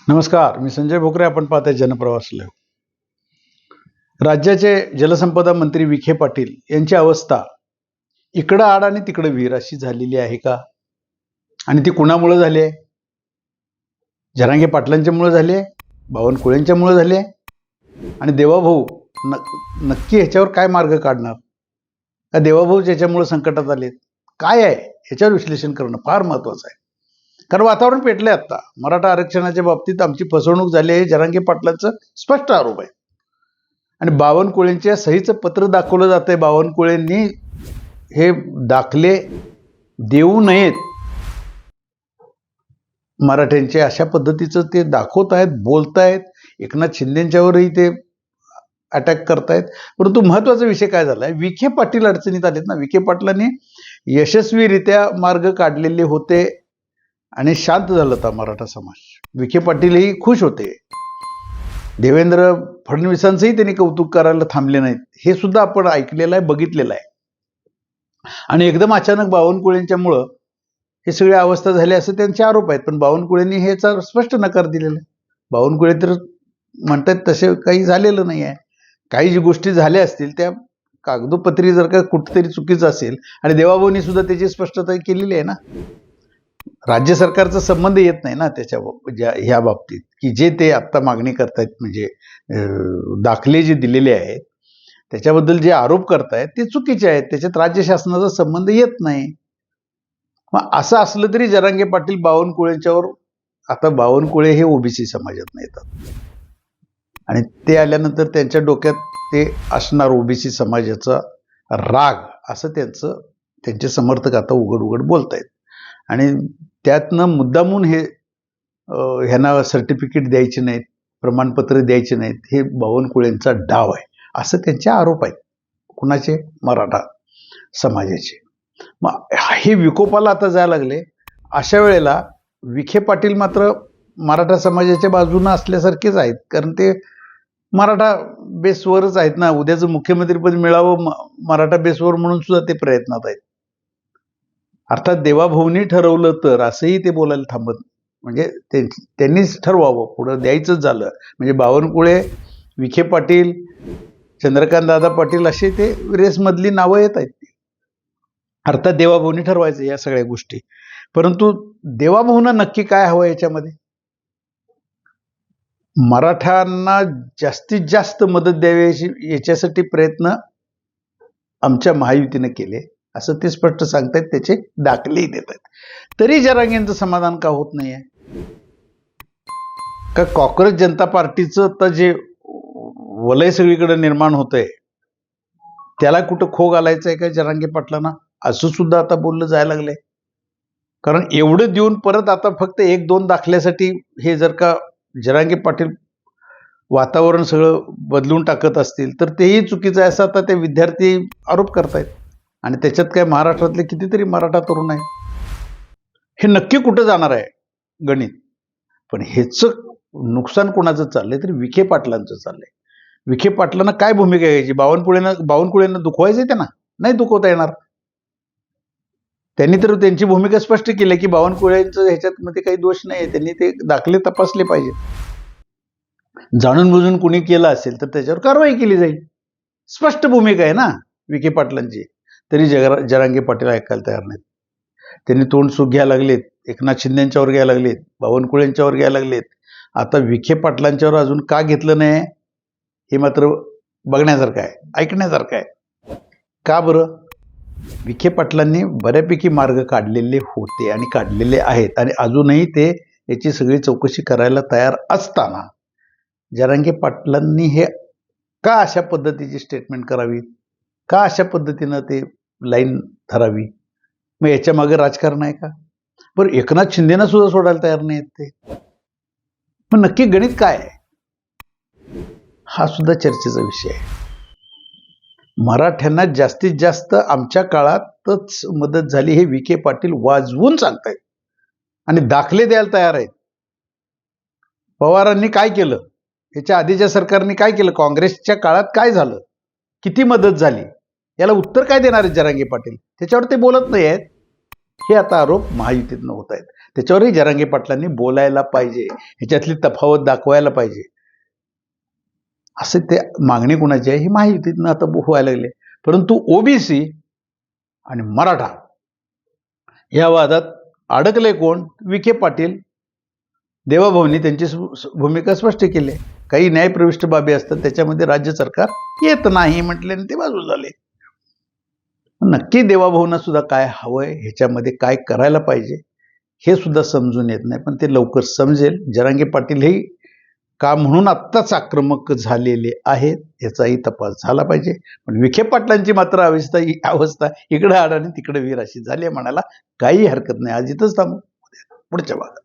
नमस्कार, मी संजय भोकरे. आपण पाहताय जनप्रवास लाईव्ह. राज्याचे जलसंपदा मंत्री विखे पाटील यांची अवस्था इकडं आड आणि तिकडं विहीर अशी झालेली आहे का? आणि ती कुणामुळे झाली आहे? जरांगे पाटलांच्यामुळे झाली आहे, बावनकुळेंच्यामुळे झाली आहे. आणि देवाभाऊ नक्की ह्याच्यावर काय मार्ग काढणार? का देवाभाऊ ज्याच्यामुळे संकटात आलेत काय आहे ह्याच्यावर विश्लेषण करणं फार महत्वाचं आहे. कारण वातावरण पेटलंय. आता मराठा आरक्षणाच्या बाबतीत आमची फसवणूक झाली आहे, जरांगे पाटलांचं स्पष्ट आरोप आहे. आणि बावनकुळेंच्या सहीचं पत्र दाखवलं जातंय. बावनकुळेंनी हे दाखले देऊ नयेत मराठ्यांचे, अशा पद्धतीचं ते दाखवत आहेत, बोलतायत. एकनाथ शिंदेच्यावरही ते अटॅक करतायत. परंतु महत्वाचा विषय काय झालाय, विखे पाटील अडचणीत आलेत ना. विखे पाटलांनी यशस्वीरित्या मार्ग काढलेले होते आणि शांत झाला होता मराठा समाज. विखे पाटीलही खुश होते. देवेंद्र फडणवीसांचंही त्यांनी कौतुक करायला थांबले नाहीत. हे सुद्धा आपण ऐकलेलं आहे, बघितलेलं आहे. आणि एकदम अचानक बावनकुळेंच्यामुळं हे सगळी अवस्था झाली असं त्यांचे आरोप आहेत. पण बावनकुळेंनी ह्याचा स्पष्ट नकार दिलेला आहे. बावनकुळे तर म्हणतात तसे काही झालेलं नाही आहे. काही जी गोष्टी झाल्या असतील त्या कागदोपत्री जर का कुठेतरी चुकीचं असेल, आणि देवाभाऊनी सुद्धा त्याची स्पष्टता केलेली आहे ना. राज्य सरकारचा संबंध येत नाही ना त्याच्या ह्या बाबतीत, की जे ते आत्ता मागणी करतायत, म्हणजे दाखले जे दिलेले आहेत त्याच्याबद्दल जे आरोप करतायत ते चुकीचे आहेत. त्याच्यात राज्य शासनाचा संबंध येत नाही. मग असं असलं तरी जरांगे पाटील बावनकुळेंच्यावर, आता बावनकुळे हे ओबीसी समाजात येतात आणि ते आल्यानंतर त्यांच्या डोक्यात ते असणार ओबीसी समाजाचा राग, असं त्यांचे समर्थक आता उघड उघड बोलतायत. आणि त्यातनं मुद्दामून ह्यांना सर्टिफिकेट द्यायचे नाहीत, प्रमाणपत्र द्यायचे नाहीत, हे बावनकुळेंचा डाव आहे असं त्यांचे आरोप आहेत. कुणाचे? मराठा समाजाचे. मग हे विकोपाला आता जायला लागले. अशा वेळेला विखे पाटील मात्र मराठा समाजाच्या बाजूनं असल्यासारखेच आहेत, कारण ते मराठा बेसवरच आहेत ना. उद्याचं मुख्यमंत्रीपद मिळावं मराठा बेसवर म्हणून सुद्धा ते प्रयत्नात आहेत. अर्थात देवाभाऊनी ठरवलं तर असंही ते बोलायला थांबत, म्हणजे त्यांनीच ठरवावं, पुढं द्यायचंच झालं म्हणजे बावनकुळे, विखे पाटील, चंद्रकांत दादा पाटील असे ते रेसमधली नावं येत आहेत. अर्थात देवाभाऊनी ठरवायचं या सगळ्या गोष्टी. परंतु देवाभाऊंना नक्की काय हवं याच्यामध्ये? मराठ्यांना जास्तीत जास्त मदत द्यावी याच्यासाठी प्रयत्न आमच्या महायुतीने केले असं ते स्पष्ट सांगतायत, त्याचे दाखलेही देत आहेत. तरी जरांगेंचं समाधान का होत नाहीये? का कॉंग्रेस जनता पार्टीचं तर जे वलय सगळीकडे निर्माण होतंय त्याला कुठं खो घालायचंय का जरांगे पाटलांना? असं सुद्धा आता बोललं जायला लागलंय. कारण एवढं देऊन परत आता फक्त 1-2 दाखल्यासाठी हे जर का जरांगे पाटील वातावरण सगळं बदलून टाकत असतील तर तेही चुकीचं आहे असं आता ते विद्यार्थी आरोप करतायत. आणि त्याच्यात काय महाराष्ट्रातले कितीतरी मराठा तरुण आहेत. हे नक्की कुठं जाणार आहे गणित? पण ह्याचं नुकसान कोणाचं चाललंय? तर विखे पाटलांचं चाललंय. विखे पाटलांना काय भूमिका घ्यायची? बावनकुळेंना दुखवायचंय त्यांना? नाही दुखवता येणार. त्यांनी तर त्यांची भूमिका स्पष्ट केली की बावनकुळेंचं ह्याच्यात मध्ये काही दोष नाही, त्यांनी ते दाखले तपासले पाहिजे. जाणून बुजून कुणी केलं असेल तर त्याच्यावर कारवाई केली जाईल. स्पष्ट भूमिका आहे ना विखे पाटलांची. तरी जरांगे पाटील ऐकायला तयार नाहीत. त्यांनी तोंड सुख घ्यायला लागलेत, एकनाथ शिंदेच्यावर घ्यायला लागलेत, बावनकुळेंच्यावर घ्यायला लागलेत. आता विखे पाटलांच्यावर अजून का घेतलं नाही हे मात्र बघण्यासारखं आहे, ऐकण्यासारखं आहे. का बरं? विखे पाटलांनी बऱ्यापैकी मार्ग काढलेले होते आणि काढलेले आहेत आणि अजूनही ते याची सगळी चौकशी करायला तयार असताना जरांगे पाटलांनी हे का अशा पद्धतीची स्टेटमेंट करावी, का अशा पद्धतीनं ते लाईन धरावी? मग याच्या मागे राजकारण आहे का? बरं, एकनाथ शिंदेना सुद्धा सोडायला तयार नाहीत ते. मग नक्की गणित काय आहे? हा सुद्धा चर्चेचा विषय आहे. मराठ्यांना जास्तीत जास्त आमच्या काळातच मदत झाली हे विखे पाटील वाजवून सांगतायत आणि दाखले द्यायला तयार आहेत. पवारांनी काय केलं? याच्या आधीच्या सरकारने काय केलं? काँग्रेसच्या काळात काय झालं? किती मदत झाली? याला उत्तर काय देणार आहेत जरांगे पाटील? त्याच्यावर ते बोलत नाही आहेत. हे आता आरोप महायुतीतनं होत आहेत. त्याच्यावरही जरांगे पाटलांनी बोलायला पाहिजे, ह्याच्यातली तफावत दाखवायला पाहिजे. असे ते मागणी कुणाची आहे ही महायुतीतनं आता व्हायला लागले. परंतु ओबीसी आणि मराठा या वादात अडकले कोण? विखे पाटील. देवाभाऊंनी त्यांची भूमिका स्पष्ट केली. काही न्यायप्रविष्ट बाबी असतात त्याच्यामध्ये राज्य सरकार येत नाही म्हटले आणि ते बाजू झाले. नक्की देवाभाऊंना सुद्धा काय हवंय, ह्याच्यामध्ये काय करायला पाहिजे हे सुद्धा समजून येत नाही, पण ते लवकर समजेल. जरांगे पाटील हे का म्हणून आत्ताच आक्रमक झालेले आहेत याचाही तपास झाला पाहिजे. पण विखे पाटलांची मात्र अवस्था इकडे आड आणि तिकडे वीर अशी झाली म्हणायला काही हरकत नाही. आज इथंच थांबू, पुढच्या भागात